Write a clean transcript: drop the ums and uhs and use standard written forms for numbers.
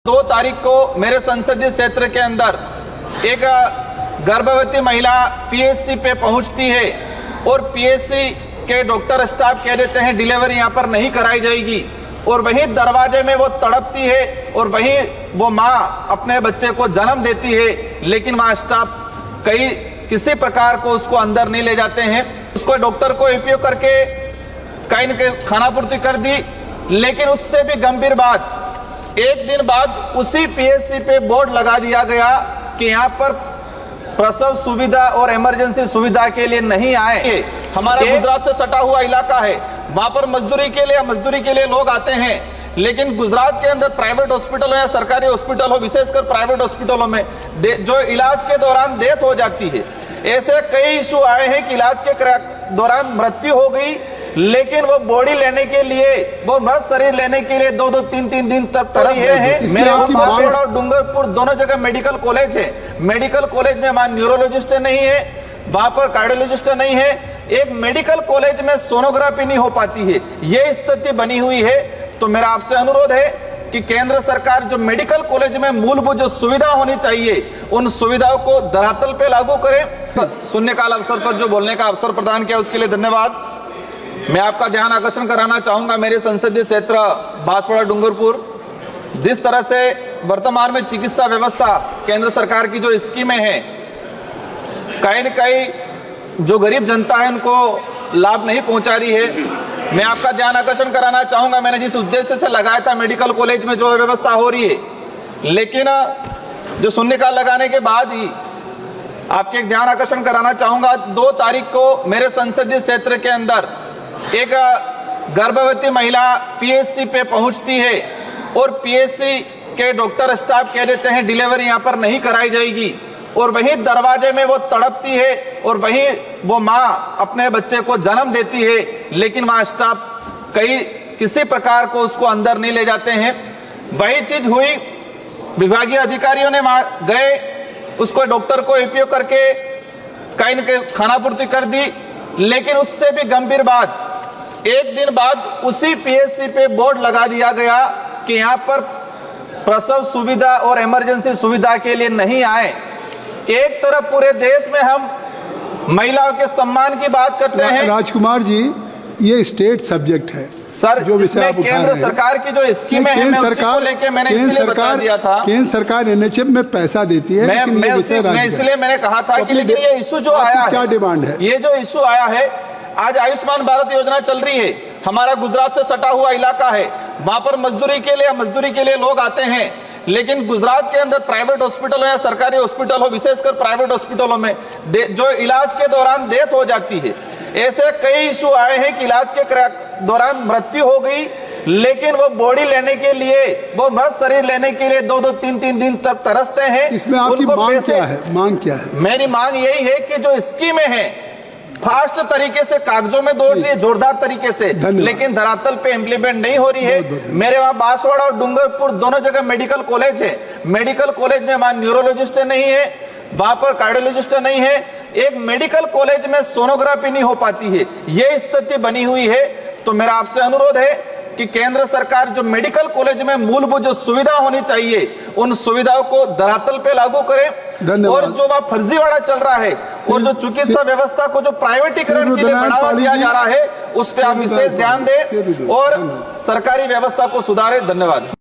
2 तारीख को मेरे संसदीय क्षेत्र के अंदर एक गर्भवती महिला पीएचसी पे पहुंचती है और पीएचसी के डॉक्टर स्टाफ कह देते हैं डिलीवरी यहाँ पर नहीं कराई जाएगी, और वहीं दरवाजे में वो तड़पती है और वहीं वो माँ अपने बच्चे को जन्म देती है, लेकिन वहाँ स्टाफ किसी प्रकार को उसको अंदर नहीं ले जाते हैं। उसको डॉक्टर को उपयोग करके कहीं न कहीं खानापूर्ति कर दी, लेकिन उससे भी गंभीर बात, एक दिन बाद उसी पीएचसी पे बोर्ड लगा दिया गया कि यहाँ पर प्रसव सुविधा और इमरजेंसी सुविधा के लिए नहीं आए। हमारा गुजरात से सटा हुआ इलाका है, वहां पर मजदूरी के लिए लोग आते हैं, लेकिन गुजरात के अंदर प्राइवेट हॉस्पिटल हो या सरकारी हॉस्पिटल हो, विशेषकर प्राइवेट हॉस्पिटलों में जो इलाज के दौरान डेथ हो जाती है, ऐसे कई इशू आए हैं कि इलाज के दौरान मृत्यु हो गई, लेकिन वो बॉडी लेने के लिए, वो मृत शरीर लेने के लिए 2-2, 3-3 दिन तक तरस रहे हैं। मेरे बांसवाड़ा और डूंगरपुर दोनों जगह मेडिकल कॉलेज है, मेडिकल कॉलेज में वहां न्यूरोलॉजिस्ट नहीं है, वहां पर कार्डियोलॉजिस्ट नहीं है, एक मेडिकल कॉलेज में सोनोग्राफी नहीं हो पाती है, ये स्थिति बनी हुई है। तो मेरा आपसे अनुरोध है कि केंद्र सरकार जो मेडिकल कॉलेज में मूलभूत जो सुविधा होनी चाहिए, उन सुविधाओं को धरातल पे लागू करे। शून्यकाल अवसर पर जो बोलने का अवसर प्रदान किया उसके लिए धन्यवाद। मैं आपका ध्यान आकर्षण कराना चाहूंगा मेरे संसदीय क्षेत्र बांसवाड़ा डूंगरपुर, जिस तरह से वर्तमान में चिकित्सा व्यवस्था केंद्र सरकार की जो स्कीमें हैं, कहीं न कहीं जो गरीब जनता है उनको लाभ नहीं पहुंचा रही है। मैं आपका ध्यान आकर्षण कराना चाहूंगा, मैंने जिस उद्देश्य से लगाया था मेडिकल कॉलेज में जो व्यवस्था हो रही है, लेकिन जो शून्यकाल लगाने के बाद ही आपके ध्यान आकर्षण कराना चाहूंगा, 2 तारीख को मेरे संसदीय क्षेत्र के अंदर एक गर्भवती महिला पीएचसी पे पहुंचती है और पीएचसी के डॉक्टर स्टाफ कह देते हैं डिलीवरी यहाँ पर नहीं कराई जाएगी, और वहीं दरवाजे में वो तड़पती है और वहीं वो माँ अपने बच्चे को जन्म देती है, लेकिन वहाँ स्टाफ किसी प्रकार को उसको अंदर नहीं ले जाते हैं। वही चीज हुई, विभागीय अधिकारियों ने वहां गए, उसको डॉक्टर को उपयोग करके कहीं न कहीं खानापूर्ति कर दी, लेकिन उससे भी गंभीर बात, एक दिन बाद उसी पीएचसी पे बोर्ड लगा दिया गया कि यहाँ पर प्रसव सुविधा और इमरजेंसी सुविधा के लिए नहीं आए। एक तरफ पूरे देश में हम महिलाओं के सम्मान की बात करते हैं। राजकुमार जी, ये स्टेट सब्जेक्ट है सर, जो विषय केंद्र सरकार की जो स्कीमें हैं, मैं उसको लेके मैंने इसलिए बता दिया था। केंद्र सरकार एनएचएम में पैसा देती है, मैं इसलिए मैंने कहा था कि लेकिन ये इशू जो आया है, क्या डिमांड है, ये जो इशू आया है, आज आयुष्मान भारत योजना चल रही है, हमारा गुजरात से सटा हुआ इलाका है, वहां पर मजदूरी के लिए लोग आते हैं, लेकिन गुजरात के अंदर प्राइवेट हॉस्पिटल हो या सरकारी हॉस्पिटल हो, विशेषकर प्राइवेट हॉस्पिटलों में जो इलाज के दौरान डेथ हो जाती है, ऐसे कई इशू आए हैं कि इलाज के दौरान मृत्यु हो गई, लेकिन वो बॉडी लेने के लिए, वो मृत शरीर लेने के लिए 2-2, 3-3 दिन तक तरसते हैं। इसमें आपकी मांग क्या है? मेरी मांग यही है कि जो स्कीमें हैं फास्ट तरीके से कागजों में दौड़ रही है, जोरदार तरीके से, लेकिन धरातल पे इम्प्लीमेंट नहीं हो रही है। मेरे वहां बांसवाड़ा और डूंगरपुर दोनों जगह मेडिकल कॉलेज है, मेडिकल कॉलेज में वहां न्यूरोलॉजिस्ट नहीं है, वहां पर कार्डियोलॉजिस्ट नहीं है, एक मेडिकल कॉलेज में सोनोग्राफी नहीं हो पाती है, ये स्थिति बनी हुई है। तो मेरा आपसे अनुरोध है कि केंद्र सरकार जो मेडिकल कॉलेज में मूलभूत जो सुविधा होनी चाहिए, उन सुविधाओं को धरातल पे लागू करे, और जो वह फर्जीवाड़ा चल रहा है और जो चिकित्सा व्यवस्था को जो प्राइवेटीकरण के लिए बढ़ावा दिया जा रहा है, उस पर आप विशेष ध्यान दें और सरकारी व्यवस्था को सुधारें। धन्यवाद।